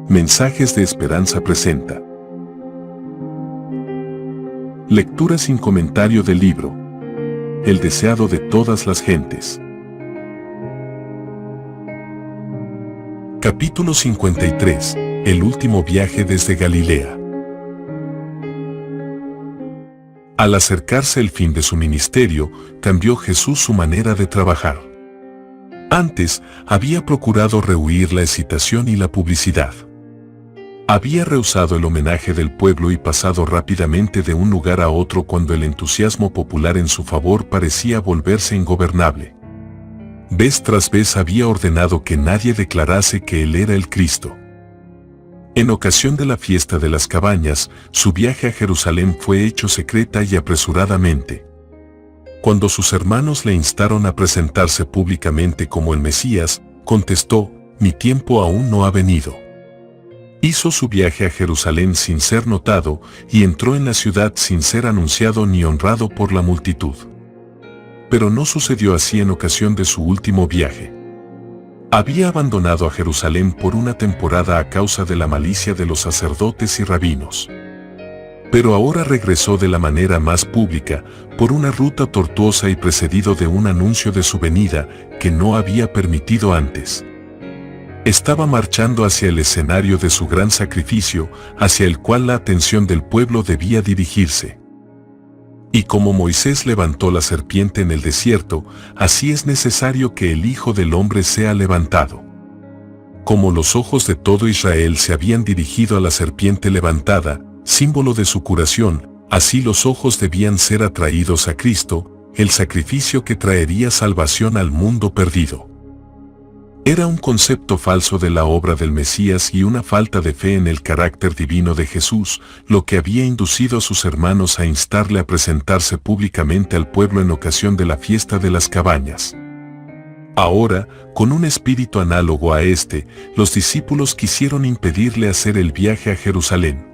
Mensajes de Esperanza presenta. Lectura sin comentario del libro El deseado de todas las gentes. Capítulo 53. El último viaje desde Galilea. Al acercarse el fin de su ministerio, cambió Jesús su manera de trabajar. Antes, había procurado rehuir la excitación y la publicidad. Había rehusado el homenaje del pueblo y pasado rápidamente de un lugar a otro cuando el entusiasmo popular en su favor parecía volverse ingobernable. Vez tras vez había ordenado que nadie declarase que él era el Cristo. En ocasión de la fiesta de las cabañas, su viaje a Jerusalén fue hecho secreta y apresuradamente. Cuando sus hermanos le instaron a presentarse públicamente como el Mesías, contestó: «Mi tiempo aún no ha venido». Hizo su viaje a Jerusalén sin ser notado y entró en la ciudad sin ser anunciado ni honrado por la multitud. Pero no sucedió así en ocasión de su último viaje. Había abandonado a Jerusalén por una temporada a causa de la malicia de los sacerdotes y rabinos. Pero ahora regresó de la manera más pública, por una ruta tortuosa y precedido de un anuncio de su venida que no había permitido antes. Estaba marchando hacia el escenario de su gran sacrificio, hacia el cual la atención del pueblo debía dirigirse. Y como Moisés levantó la serpiente en el desierto, así es necesario que el Hijo del Hombre sea levantado. Como los ojos de todo Israel se habían dirigido a la serpiente levantada, símbolo de su curación, así los ojos debían ser atraídos a Cristo, el sacrificio que traería salvación al mundo perdido. Era un concepto falso de la obra del Mesías y una falta de fe en el carácter divino de Jesús, lo que había inducido a sus hermanos a instarle a presentarse públicamente al pueblo en ocasión de la fiesta de las cabañas. Ahora, con un espíritu análogo a este, los discípulos quisieron impedirle hacer el viaje a Jerusalén.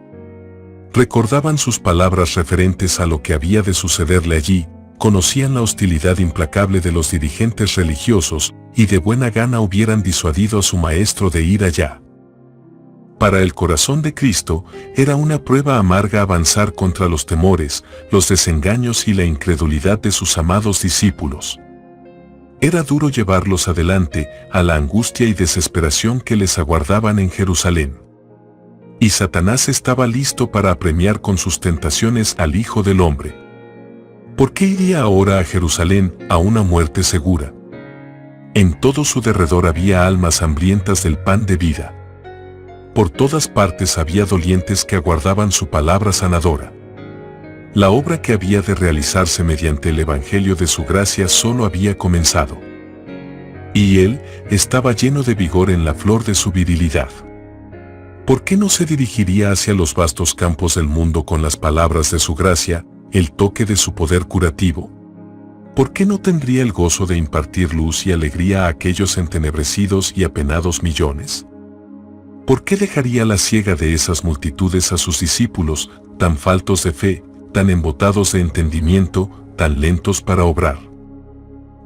Recordaban sus palabras referentes a lo que había de sucederle allí, conocían la hostilidad implacable de los dirigentes religiosos, y de buena gana hubieran disuadido a su maestro de ir allá. Para el corazón de Cristo, era una prueba amarga avanzar contra los temores, los desengaños y la incredulidad de sus amados discípulos. Era duro llevarlos adelante a la angustia y desesperación que les aguardaban en Jerusalén. Y Satanás estaba listo para apremiar con sus tentaciones al Hijo del Hombre. ¿Por qué iría ahora a Jerusalén, a una muerte segura? En todo su derredor había almas hambrientas del pan de vida. Por todas partes había dolientes que aguardaban su palabra sanadora. La obra que había de realizarse mediante el Evangelio de su gracia solo había comenzado. Y él estaba lleno de vigor en la flor de su virilidad. ¿Por qué no se dirigiría hacia los vastos campos del mundo con las palabras de su gracia, el toque de su poder curativo? ¿Por qué no tendría el gozo de impartir luz y alegría a aquellos entenebrecidos y apenados millones? ¿Por qué dejaría la ciega de esas multitudes a sus discípulos, tan faltos de fe, tan embotados de entendimiento, tan lentos para obrar?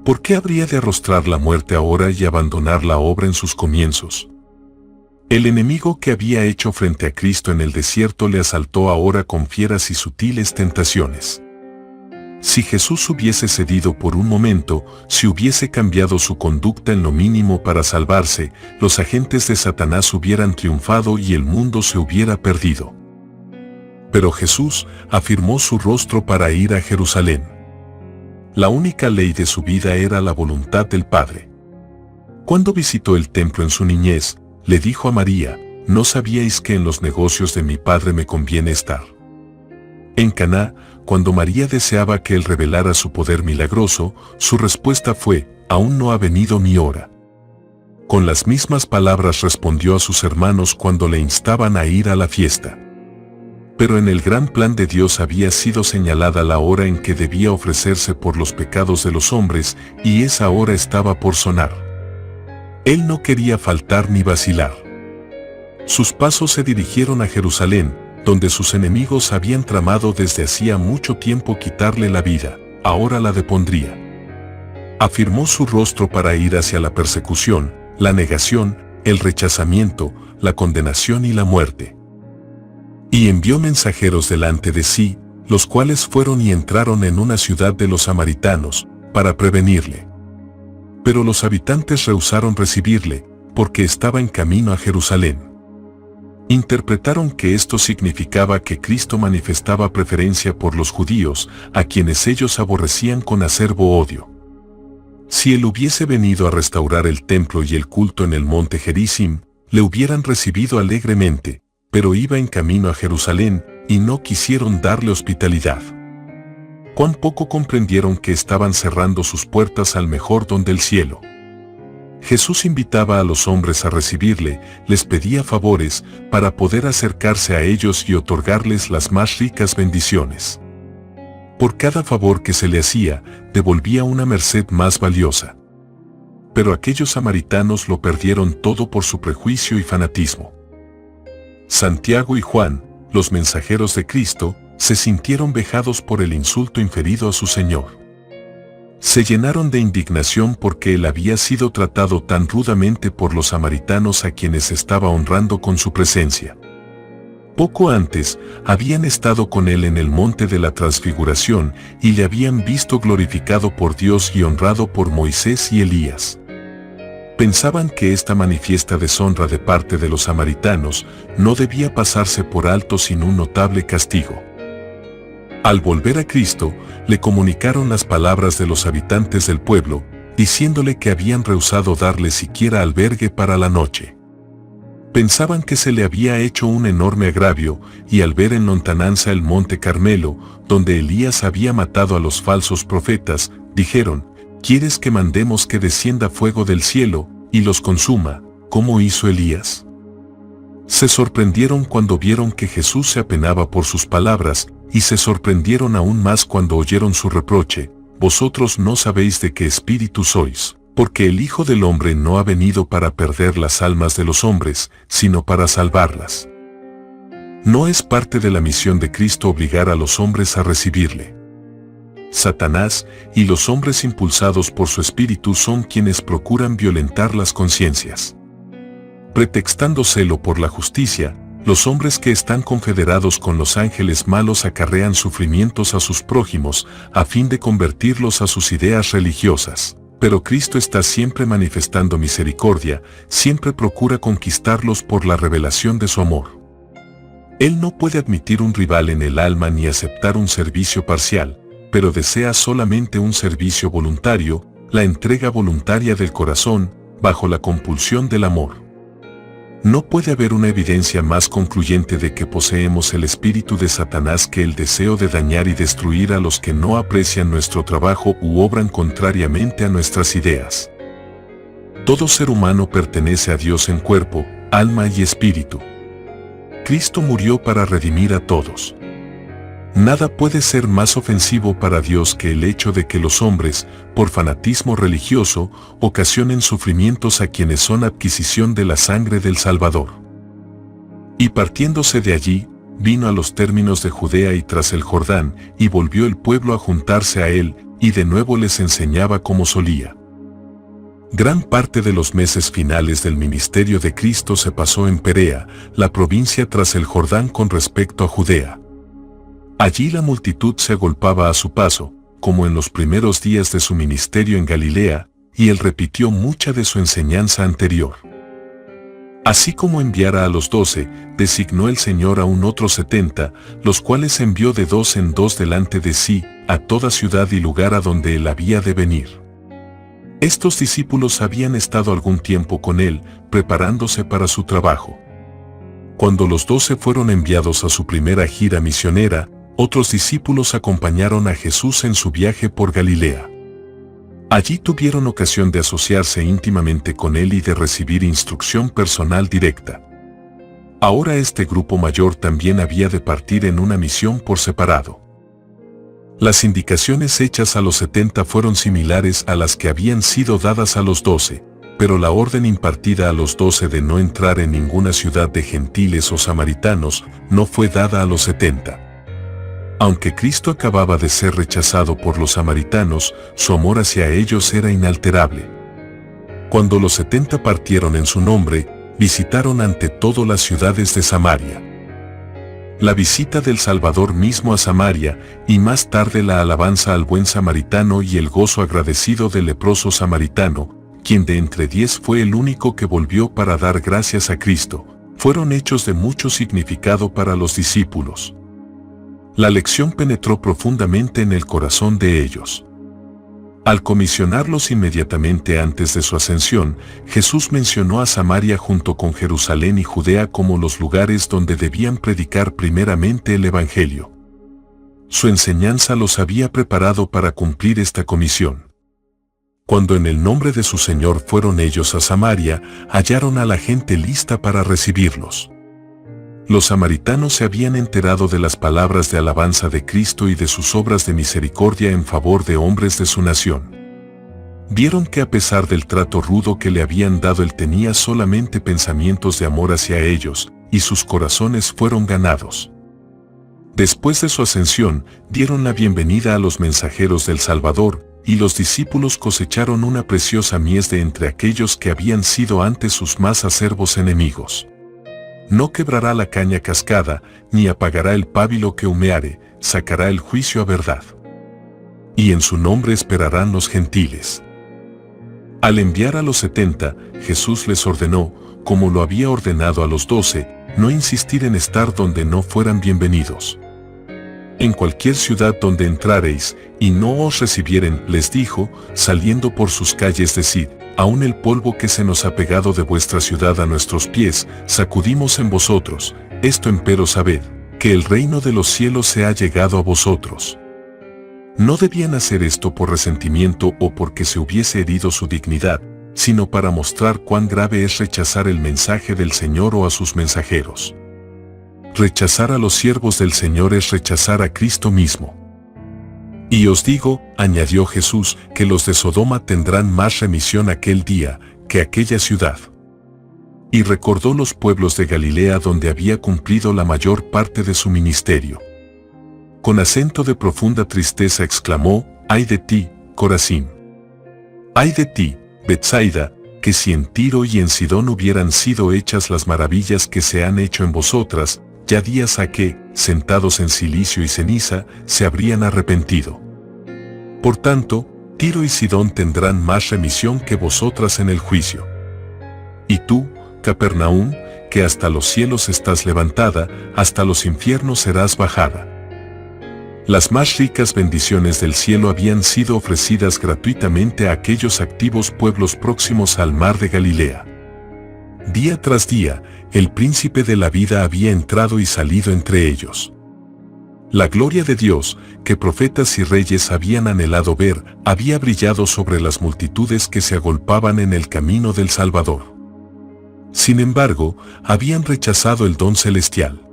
¿Por qué habría de arrostrar la muerte ahora y abandonar la obra en sus comienzos? El enemigo que había hecho frente a Cristo en el desierto le asaltó ahora con fieras y sutiles tentaciones. Si Jesús hubiese cedido por un momento, si hubiese cambiado su conducta en lo mínimo para salvarse, los agentes de Satanás hubieran triunfado y el mundo se hubiera perdido. Pero Jesús afirmó su rostro para ir a Jerusalén. La única ley de su vida era la voluntad del Padre. Cuando visitó el templo en su niñez, le dijo a María: «¿No sabíais que en los negocios de mi Padre me conviene estar?». En Caná, cuando María deseaba que él revelara su poder milagroso, su respuesta fue: «Aún no ha venido mi hora». Con las mismas palabras respondió a sus hermanos cuando le instaban a ir a la fiesta. Pero en el gran plan de Dios había sido señalada la hora en que debía ofrecerse por los pecados de los hombres, y esa hora estaba por sonar. Él no quería faltar ni vacilar. Sus pasos se dirigieron a Jerusalén, donde sus enemigos habían tramado desde hacía mucho tiempo quitarle la vida, ahora la depondría. Afirmó su rostro para ir hacia la persecución, la negación, el rechazamiento, la condenación y la muerte. Y envió mensajeros delante de sí, los cuales fueron y entraron en una ciudad de los samaritanos, para prevenirle. Pero los habitantes rehusaron recibirle, porque estaba en camino a Jerusalén. Interpretaron que esto significaba que Cristo manifestaba preferencia por los judíos, a quienes ellos aborrecían con acerbo odio. Si él hubiese venido a restaurar el templo y el culto en el monte Gerizim, le hubieran recibido alegremente, pero iba en camino a Jerusalén, y no quisieron darle hospitalidad. Cuán poco comprendieron que estaban cerrando sus puertas al mejor don del cielo. Jesús invitaba a los hombres a recibirle, les pedía favores, para poder acercarse a ellos y otorgarles las más ricas bendiciones. Por cada favor que se le hacía, devolvía una merced más valiosa. Pero aquellos samaritanos lo perdieron todo por su prejuicio y fanatismo. Santiago y Juan, los mensajeros de Cristo, se sintieron vejados por el insulto inferido a su Señor. Se llenaron de indignación porque él había sido tratado tan rudamente por los samaritanos a quienes estaba honrando con su presencia. Poco antes, habían estado con él en el monte de la Transfiguración y le habían visto glorificado por Dios y honrado por Moisés y Elías. Pensaban que esta manifiesta deshonra de parte de los samaritanos no debía pasarse por alto sin un notable castigo. Al volver a Cristo, le comunicaron las palabras de los habitantes del pueblo, diciéndole que habían rehusado darle siquiera albergue para la noche. Pensaban que se le había hecho un enorme agravio, y al ver en lontananza el monte Carmelo, donde Elías había matado a los falsos profetas, dijeron: ¿Quieres que mandemos que descienda fuego del cielo, y los consuma, como hizo Elías? Se sorprendieron cuando vieron que Jesús se apenaba por sus palabras, y se sorprendieron aún más cuando oyeron su reproche: vosotros no sabéis de qué espíritu sois, porque el Hijo del Hombre no ha venido para perder las almas de los hombres, sino para salvarlas. No es parte de la misión de Cristo obligar a los hombres a recibirle. Satanás y los hombres impulsados por su espíritu son quienes procuran violentar las conciencias. Pretextando celo por la justicia, los hombres que están confederados con los ángeles malos acarrean sufrimientos a sus prójimos, a fin de convertirlos a sus ideas religiosas. Pero Cristo está siempre manifestando misericordia, siempre procura conquistarlos por la revelación de su amor. Él no puede admitir un rival en el alma ni aceptar un servicio parcial, pero desea solamente un servicio voluntario, la entrega voluntaria del corazón, bajo la compulsión del amor. No puede haber una evidencia más concluyente de que poseemos el espíritu de Satanás que el deseo de dañar y destruir a los que no aprecian nuestro trabajo u obran contrariamente a nuestras ideas. Todo ser humano pertenece a Dios en cuerpo, alma y espíritu. Cristo murió para redimir a todos. Nada puede ser más ofensivo para Dios que el hecho de que los hombres, por fanatismo religioso, ocasionen sufrimientos a quienes son adquisición de la sangre del Salvador. Y partiéndose de allí, vino a los términos de Judea y tras el Jordán, y volvió el pueblo a juntarse a él, y de nuevo les enseñaba como solía. Gran parte de los meses finales del ministerio de Cristo se pasó en Perea, la provincia tras el Jordán con respecto a Judea. Allí la multitud se agolpaba a su paso, como en los primeros días de su ministerio en Galilea, y él repitió mucha de su enseñanza anterior. Así como enviara a los 12, designó el Señor a un otros 70, los cuales envió de 2 en 2 delante de sí, a toda ciudad y lugar a donde él había de venir. Estos discípulos habían estado algún tiempo con él, preparándose para su trabajo. Cuando los 12 fueron enviados a su primera gira misionera, otros discípulos acompañaron a Jesús en su viaje por Galilea. Allí tuvieron ocasión de asociarse íntimamente con él y de recibir instrucción personal directa. Ahora este grupo mayor también había de partir en una misión por separado. Las indicaciones hechas a los 70 fueron similares a las que habían sido dadas a los 12, pero la orden impartida a los 12 de no entrar en ninguna ciudad de gentiles o samaritanos no fue dada a los 70. Aunque Cristo acababa de ser rechazado por los samaritanos, su amor hacia ellos era inalterable. Cuando los 70 partieron en su nombre, visitaron ante todo las ciudades de Samaria. La visita del Salvador mismo a Samaria, y más tarde la alabanza al buen samaritano y el gozo agradecido del leproso samaritano, quien de entre 10 fue el único que volvió para dar gracias a Cristo, fueron hechos de mucho significado para los discípulos. La lección penetró profundamente en el corazón de ellos. Al comisionarlos inmediatamente antes de su ascensión, Jesús mencionó a Samaria junto con Jerusalén y Judea como los lugares donde debían predicar primeramente el Evangelio. Su enseñanza los había preparado para cumplir esta comisión. Cuando en el nombre de su Señor fueron ellos a Samaria, hallaron a la gente lista para recibirlos. Los samaritanos se habían enterado de las palabras de alabanza de Cristo y de sus obras de misericordia en favor de hombres de su nación. Vieron que a pesar del trato rudo que le habían dado, él tenía solamente pensamientos de amor hacia ellos, y sus corazones fueron ganados. Después de su ascensión, dieron la bienvenida a los mensajeros del Salvador, y los discípulos cosecharon una preciosa mies de entre aquellos que habían sido antes sus más acervos enemigos. No quebrará la caña cascada, ni apagará el pábilo que humeare, sacará el juicio a verdad. Y en su nombre esperarán los gentiles. Al enviar a los 70, Jesús les ordenó, como lo había ordenado a los 12, no insistir en estar donde no fueran bienvenidos. En cualquier ciudad donde entrareis, y no os recibieren, les dijo, saliendo por sus calles, decid, aún el polvo que se nos ha pegado de vuestra ciudad a nuestros pies, sacudimos en vosotros. Esto empero sabed, que el reino de los cielos se ha llegado a vosotros. No debían hacer esto por resentimiento o porque se hubiese herido su dignidad, sino para mostrar cuán grave es rechazar el mensaje del Señor o a sus mensajeros. Rechazar a los siervos del Señor es rechazar a Cristo mismo. Y os digo, añadió Jesús, que los de Sodoma tendrán más remisión aquel día que aquella ciudad. Y recordó los pueblos de Galilea donde había cumplido la mayor parte de su ministerio. Con acento de profunda tristeza exclamó, ¡ay de ti, Corazín! ¡Ay de ti, Betsaida, que si en Tiro y en Sidón hubieran sido hechas las maravillas que se han hecho en vosotras, ya días ha que, sentados en cilicio y ceniza, se habrían arrepentido. Por tanto, Tiro y Sidón tendrán más remisión que vosotras en el juicio. Y tú, Capernaum, que hasta los cielos estás levantada, hasta los infiernos serás bajada. Las más ricas bendiciones del cielo habían sido ofrecidas gratuitamente a aquellos activos pueblos próximos al mar de Galilea. Día tras día, el príncipe de la vida había entrado y salido entre ellos. La gloria de Dios, que profetas y reyes habían anhelado ver, había brillado sobre las multitudes que se agolpaban en el camino del Salvador. Sin embargo, habían rechazado el don celestial.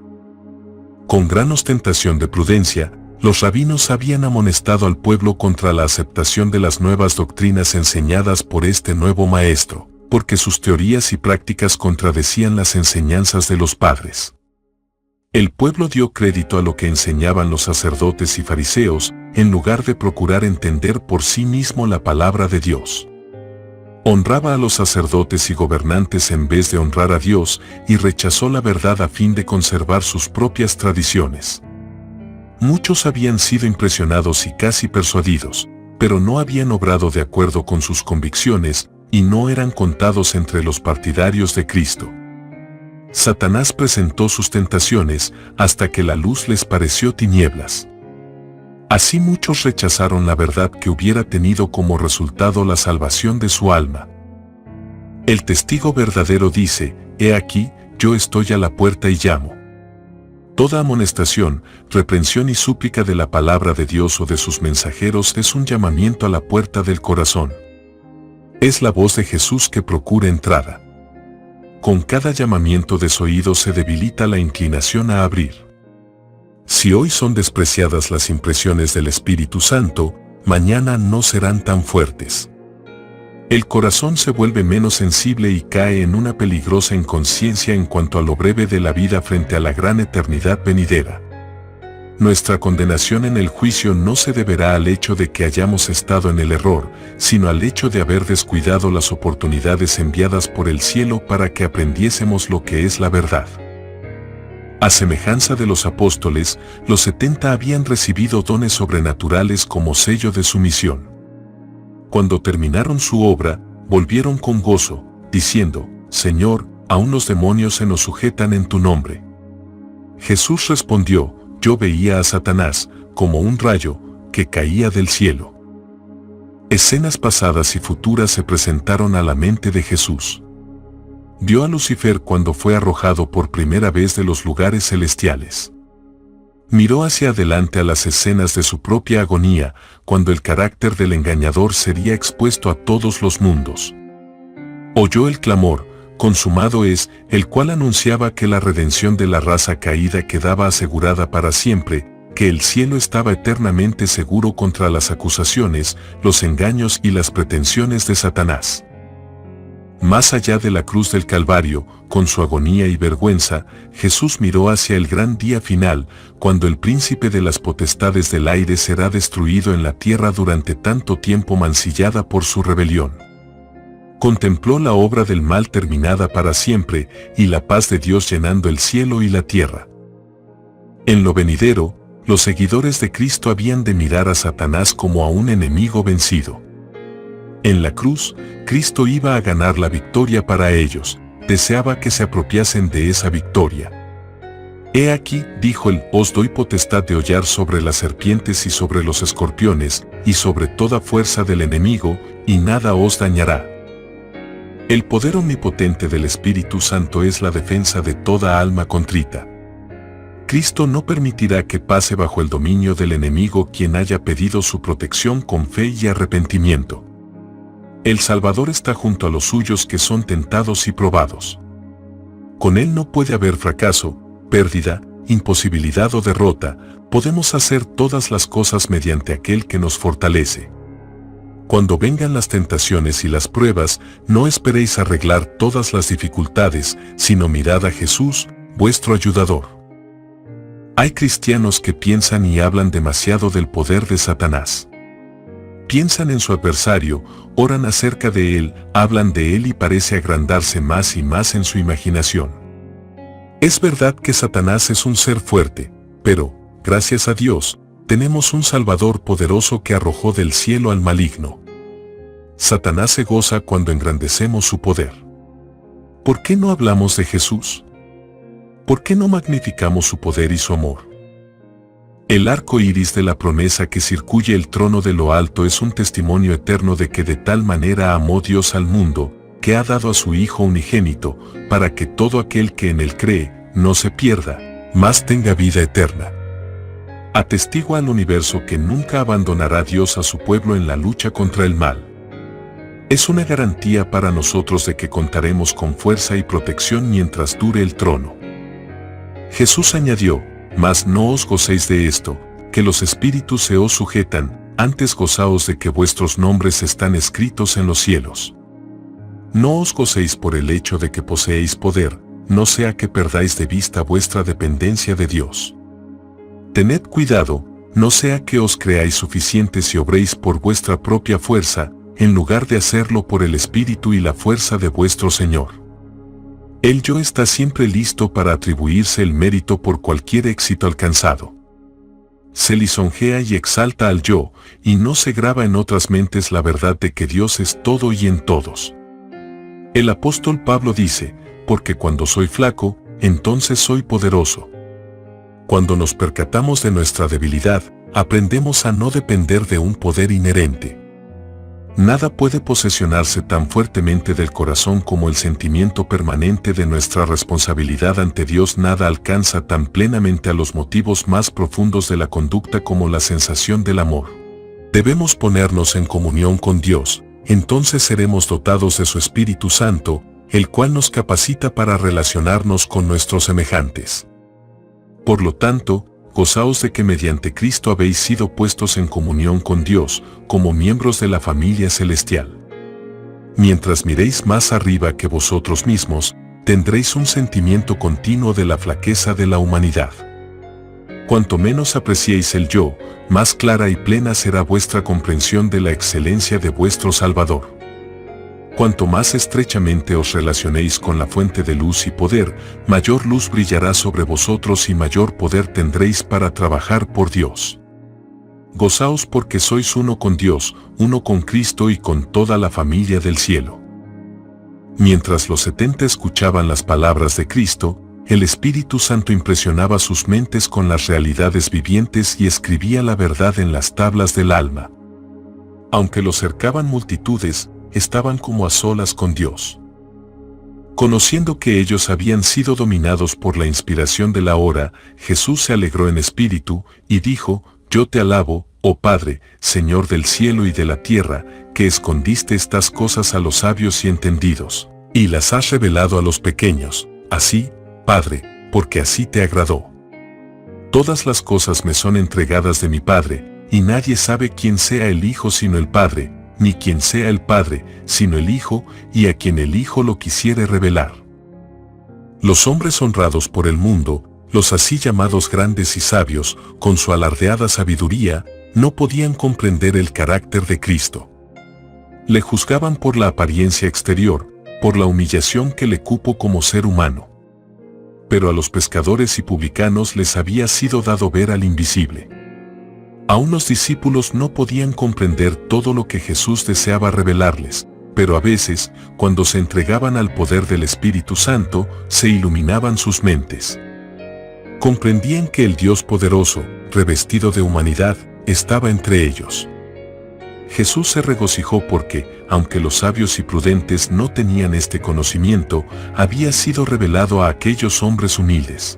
Con gran ostentación de prudencia, los rabinos habían amonestado al pueblo contra la aceptación de las nuevas doctrinas enseñadas por este nuevo maestro, porque sus teorías y prácticas contradecían las enseñanzas de los padres. El pueblo dio crédito a lo que enseñaban los sacerdotes y fariseos, en lugar de procurar entender por sí mismo la palabra de Dios. Honraba a los sacerdotes y gobernantes en vez de honrar a Dios, y rechazó la verdad a fin de conservar sus propias tradiciones. Muchos habían sido impresionados y casi persuadidos, pero no habían obrado de acuerdo con sus convicciones, y no eran contados entre los partidarios de Cristo. Satanás presentó sus tentaciones hasta que la luz les pareció tinieblas. Así muchos rechazaron la verdad que hubiera tenido como resultado la salvación de su alma. El testigo verdadero dice, «He aquí, yo estoy a la puerta y llamo». Toda amonestación, reprensión y súplica de la palabra de Dios o de sus mensajeros es un llamamiento a la puerta del corazón. Es la voz de Jesús que procura entrada. Con cada llamamiento desoído se debilita la inclinación a abrir. Si hoy son despreciadas las impresiones del Espíritu Santo, mañana no serán tan fuertes. El corazón se vuelve menos sensible y cae en una peligrosa inconsciencia en cuanto a lo breve de la vida frente a la gran eternidad venidera. Nuestra condenación en el juicio no se deberá al hecho de que hayamos estado en el error, sino al hecho de haber descuidado las oportunidades enviadas por el cielo para que aprendiésemos lo que es la verdad. A semejanza de los apóstoles, los 70 habían recibido dones sobrenaturales como sello de su misión. Cuando terminaron su obra, volvieron con gozo, diciendo: Señor, aún los demonios se nos sujetan en tu nombre. Jesús respondió: Yo veía a Satanás, como un rayo, que caía del cielo. Escenas pasadas y futuras se presentaron a la mente de Jesús. Vio a Lucifer cuando fue arrojado por primera vez de los lugares celestiales. Miró hacia adelante a las escenas de su propia agonía, cuando el carácter del engañador sería expuesto a todos los mundos. Oyó el clamor: consumado es, el cual anunciaba que la redención de la raza caída quedaba asegurada para siempre, que el cielo estaba eternamente seguro contra las acusaciones, los engaños y las pretensiones de Satanás. Más allá de la cruz del Calvario, con su agonía y vergüenza, Jesús miró hacia el gran día final, cuando el príncipe de las potestades del aire será destruido en la tierra durante tanto tiempo mancillada por su rebelión. Contempló la obra del mal terminada para siempre, y la paz de Dios llenando el cielo y la tierra. En lo venidero, los seguidores de Cristo habían de mirar a Satanás como a un enemigo vencido. En la cruz, Cristo iba a ganar la victoria para ellos, deseaba que se apropiasen de esa victoria. He aquí, dijo él, os doy potestad de hollar sobre las serpientes y sobre los escorpiones, y sobre toda fuerza del enemigo, y nada os dañará. El poder omnipotente del Espíritu Santo es la defensa de toda alma contrita. Cristo no permitirá que pase bajo el dominio del enemigo quien haya pedido su protección con fe y arrepentimiento. El Salvador está junto a los suyos que son tentados y probados. Con Él no puede haber fracaso, pérdida, imposibilidad o derrota, podemos hacer todas las cosas mediante aquel que nos fortalece. Cuando vengan las tentaciones y las pruebas, no esperéis arreglar todas las dificultades, sino mirad a Jesús, vuestro ayudador. Hay cristianos que piensan y hablan demasiado del poder de Satanás. Piensan en su adversario, oran acerca de él, hablan de él y parece agrandarse más y más en su imaginación. Es verdad que Satanás es un ser fuerte, pero, gracias a Dios, tenemos un Salvador poderoso que arrojó del cielo al maligno. Satanás se goza cuando engrandecemos su poder. ¿Por qué no hablamos de Jesús? ¿Por qué no magnificamos su poder y su amor? El arco iris de la promesa que circuye el trono de lo alto es un testimonio eterno de que de tal manera amó Dios al mundo, que ha dado a su Hijo unigénito, para que todo aquel que en él cree, no se pierda, mas tenga vida eterna. Atestigua al universo que nunca abandonará Dios a su pueblo en la lucha contra el mal. Es una garantía para nosotros de que contaremos con fuerza y protección mientras dure el trono. Jesús añadió: mas no os gocéis de esto, que los espíritus se os sujetan, antes gozaos de que vuestros nombres están escritos en los cielos. No os gocéis por el hecho de que poseéis poder, no sea que perdáis de vista vuestra dependencia de Dios. Tened cuidado, no sea que os creáis suficientes y obréis por vuestra propia fuerza, en lugar de hacerlo por el Espíritu y la fuerza de vuestro Señor. El yo está siempre listo para atribuirse el mérito por cualquier éxito alcanzado. Se lisonjea y exalta al yo, y no se graba en otras mentes la verdad de que Dios es todo y en todos. El apóstol Pablo dice: porque cuando soy flaco, entonces soy poderoso. Cuando nos percatamos de nuestra debilidad, aprendemos a no depender de un poder inherente. Nada puede posesionarse tan fuertemente del corazón como el sentimiento permanente de nuestra responsabilidad ante Dios. Nada alcanza tan plenamente a los motivos más profundos de la conducta como la sensación del amor. Debemos ponernos en comunión con Dios, entonces seremos dotados de su Espíritu Santo, el cual nos capacita para relacionarnos con nuestros semejantes. Por lo tanto, gozaos de que mediante Cristo habéis sido puestos en comunión con Dios, como miembros de la familia celestial. Mientras miréis más arriba que vosotros mismos, tendréis un sentimiento continuo de la flaqueza de la humanidad. Cuanto menos apreciéis el yo, más clara y plena será vuestra comprensión de la excelencia de vuestro Salvador. Cuanto más estrechamente os relacionéis con la fuente de luz y poder, mayor luz brillará sobre vosotros y mayor poder tendréis para trabajar por Dios. Gozaos porque sois uno con Dios, uno con Cristo y con toda la familia del cielo. Mientras los 70 escuchaban las palabras de Cristo, el Espíritu Santo impresionaba sus mentes con las realidades vivientes y escribía la verdad en las tablas del alma. Aunque los cercaban multitudes, estaban como a solas con Dios. Conociendo que ellos habían sido dominados por la inspiración de la hora, Jesús se alegró en espíritu y dijo: Yo te alabo, oh Padre, Señor del cielo y de la tierra, que escondiste estas cosas a los sabios y entendidos, y las has revelado a los pequeños. Así, Padre, porque así te agradó. Todas las cosas me son entregadas de mi Padre, y nadie sabe quién sea el Hijo sino el Padre, ni quien sea el Padre, sino el Hijo, y a quien el Hijo lo quisiere revelar. Los hombres honrados por el mundo, los así llamados grandes y sabios, con su alardeada sabiduría, no podían comprender el carácter de Cristo. Le juzgaban por la apariencia exterior, por la humillación que le cupo como ser humano. Pero a los pescadores y publicanos les había sido dado ver al invisible. Aún los discípulos no podían comprender todo lo que Jesús deseaba revelarles, pero a veces, cuando se entregaban al poder del Espíritu Santo, se iluminaban sus mentes. Comprendían que el Dios poderoso, revestido de humanidad, estaba entre ellos. Jesús se regocijó porque, aunque los sabios y prudentes no tenían este conocimiento, había sido revelado a aquellos hombres humildes.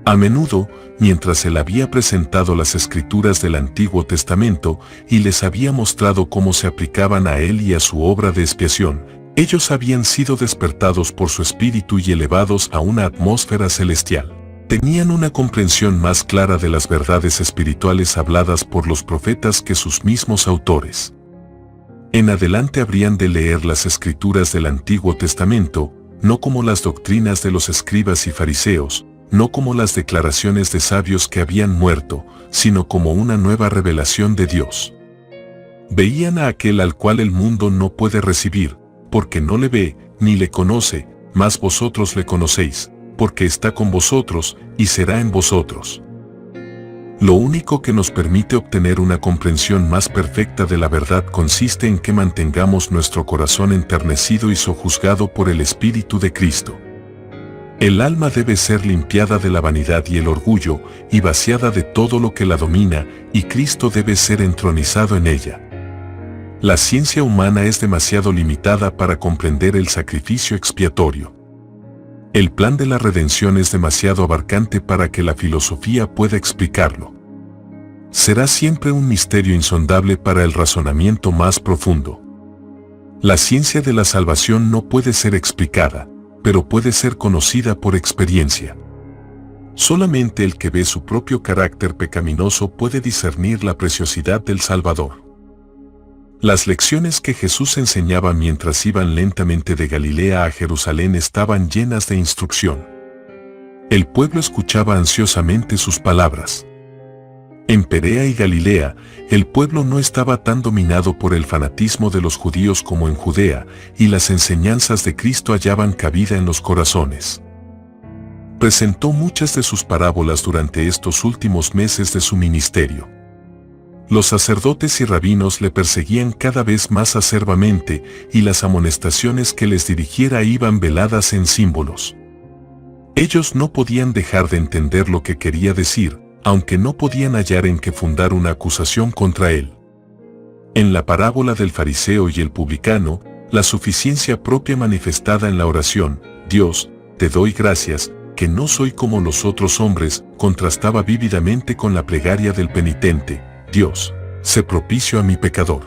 A menudo, mientras él había presentado las escrituras del Antiguo Testamento y les había mostrado cómo se aplicaban a él y a su obra de expiación, ellos habían sido despertados por su espíritu y elevados a una atmósfera celestial. Tenían una comprensión más clara de las verdades espirituales habladas por los profetas que sus mismos autores. En adelante habrían de leer las escrituras del Antiguo Testamento, no como las doctrinas de los escribas y fariseos, no como las declaraciones de sabios que habían muerto, sino como una nueva revelación de Dios. Veían a aquel al cual el mundo no puede recibir, porque no le ve, ni le conoce, mas vosotros le conocéis, porque está con vosotros, y será en vosotros. Lo único que nos permite obtener una comprensión más perfecta de la verdad consiste en que mantengamos nuestro corazón enternecido y sojuzgado por el Espíritu de Cristo. El alma debe ser limpiada de la vanidad y el orgullo, y vaciada de todo lo que la domina, y Cristo debe ser entronizado en ella. La ciencia humana es demasiado limitada para comprender el sacrificio expiatorio. El plan de la redención es demasiado abarcante para que la filosofía pueda explicarlo. Será siempre un misterio insondable para el razonamiento más profundo. La ciencia de la salvación no puede ser explicada, pero puede ser conocida por experiencia. Solamente el que ve su propio carácter pecaminoso puede discernir la preciosidad del Salvador. Las lecciones que Jesús enseñaba mientras iban lentamente de Galilea a Jerusalén estaban llenas de instrucción. El pueblo escuchaba ansiosamente sus palabras. En Perea y Galilea, el pueblo no estaba tan dominado por el fanatismo de los judíos como en Judea, y las enseñanzas de Cristo hallaban cabida en los corazones. Presentó muchas de sus parábolas durante estos últimos meses de su ministerio. Los sacerdotes y rabinos le perseguían cada vez más acerbamente, y las amonestaciones que les dirigiera iban veladas en símbolos. Ellos no podían dejar de entender lo que quería decir, aunque no podían hallar en qué fundar una acusación contra él. En la parábola del fariseo y el publicano, la suficiencia propia manifestada en la oración, Dios, te doy gracias, que no soy como los otros hombres, contrastaba vívidamente con la plegaria del penitente, Dios, sé propicio a mi pecador.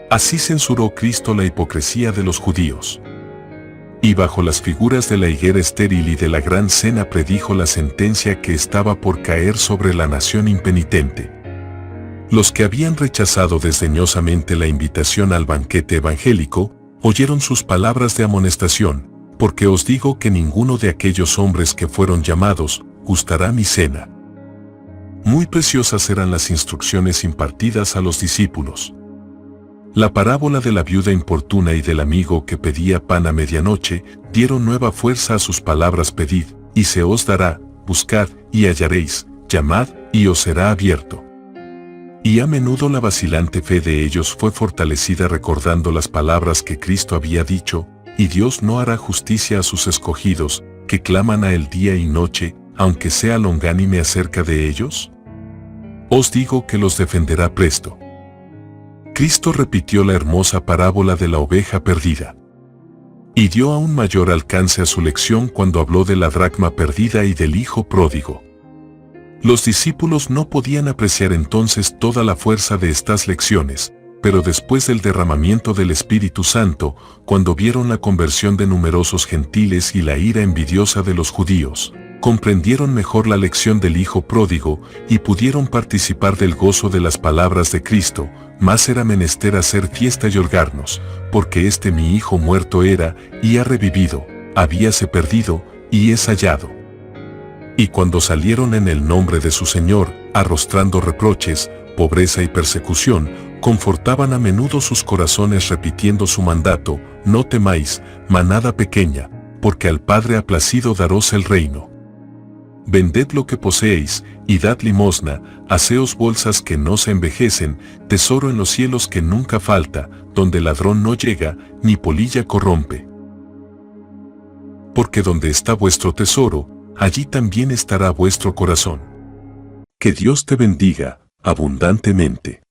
Así censuró Cristo la hipocresía de los judíos. Y bajo las figuras de la higuera estéril y de la gran cena predijo la sentencia que estaba por caer sobre la nación impenitente. Los que habían rechazado desdeñosamente la invitación al banquete evangélico, oyeron sus palabras de amonestación, porque os digo que ninguno de aquellos hombres que fueron llamados, gustará mi cena. Muy preciosas eran las instrucciones impartidas a los discípulos. La parábola de la viuda importuna y del amigo que pedía pan a medianoche dieron nueva fuerza a sus palabras: pedid, y se os dará, buscad, y hallaréis, llamad, y os será abierto. Y a menudo la vacilante fe de ellos fue fortalecida recordando las palabras que Cristo había dicho: y Dios no hará justicia a sus escogidos, que claman a Él día y noche, aunque sea longánime acerca de ellos. Os digo que los defenderá presto. Cristo repitió la hermosa parábola de la oveja perdida. Y dio aún mayor alcance a su lección cuando habló de la dracma perdida y del hijo pródigo. Los discípulos no podían apreciar entonces toda la fuerza de estas lecciones, pero después del derramamiento del Espíritu Santo, cuando vieron la conversión de numerosos gentiles y la ira envidiosa de los judíos, comprendieron mejor la lección del hijo pródigo y pudieron participar del gozo de las palabras de Cristo: más era menester hacer fiesta y holgarnos, porque este mi hijo muerto era, y ha revivido, habíase perdido, y es hallado. Y cuando salieron en el nombre de su Señor, arrostrando reproches, pobreza y persecución, confortaban a menudo sus corazones repitiendo su mandato: no temáis, manada pequeña, porque al Padre ha placido daros el reino. Vended lo que poseéis, y dad limosna, haceos bolsas que no se envejecen, tesoro en los cielos que nunca falta, donde ladrón no llega, ni polilla corrompe. Porque donde está vuestro tesoro, allí también estará vuestro corazón. Que Dios te bendiga abundantemente.